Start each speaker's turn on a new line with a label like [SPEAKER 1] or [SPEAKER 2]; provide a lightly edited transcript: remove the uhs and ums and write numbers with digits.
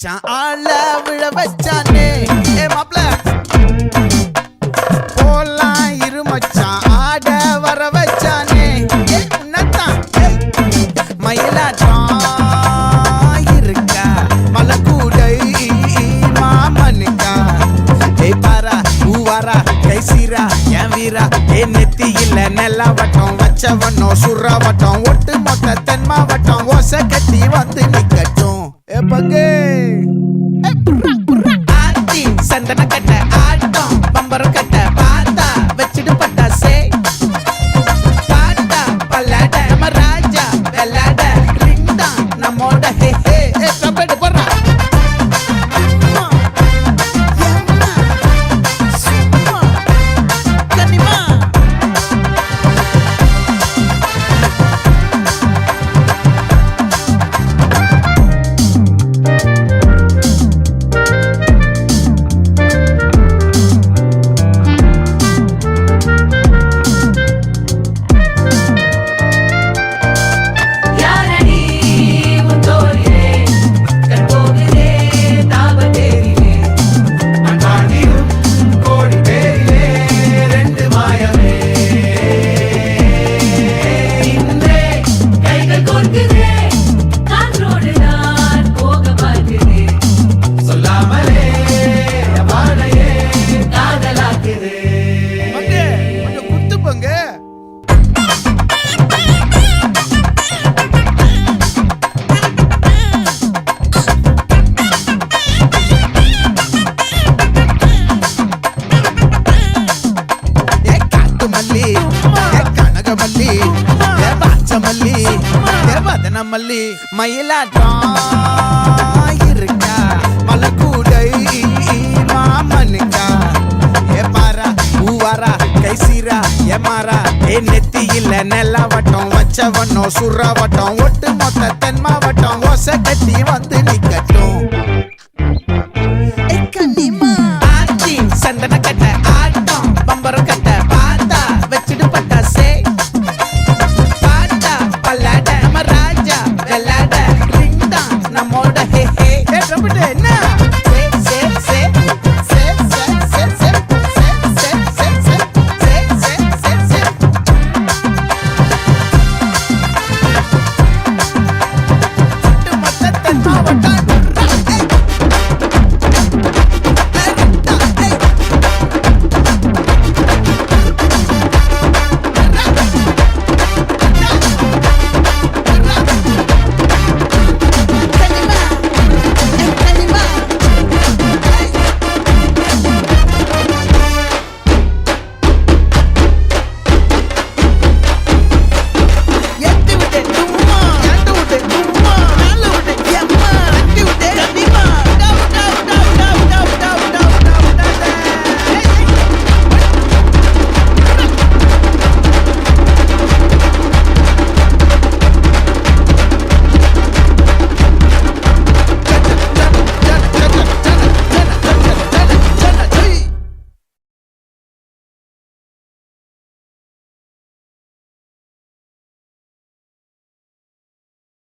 [SPEAKER 1] மச்சான் ஆள விழ வச்சானே ஏ மாப்ள போலாம் இரு மச்சான் ஆட வர வச்சானே ஏ உன்னதான் மயிலாட்டம் இருக்கா மலக்கூடை மாமனுக்கா ஏய் பாரா ஊவாரா கைசீரா என் வீரா ஏ நெத்தி இல்ல நெல்லாவட்டம் வச்சவனோ சுறாவட்டம் ஒட்டு மொத்த தென் மாவட்டம் ஓசை கட்டி வந்து நிக்கட்டும் ஏ பங்கே ஆத்தி சந்தன கட்ட ஆட்டம் பம்பரம் கட்ட பாத்தா வச்சிடு பட்டாசே பாட்டா பல்லாட நம்ம ராஜா வெள்ளாட ரிங் தான் நம்மோட ஹே ஹே ஏ கபடி போறா மல்லி மயிலாட்டம் இருக்கா மலக்கூடை மாமனுக்கா ஏ பாரா ஊவாரா கைசீரா ஏ மாறா ஏ நெத்தி இல்ல நெல்லாவட்டம் வச்சவனோ சுறாவட்டம் ஒட்டு மொத்த தென் மாவட்டம் ஓசை கட்டி வந்து நிக்க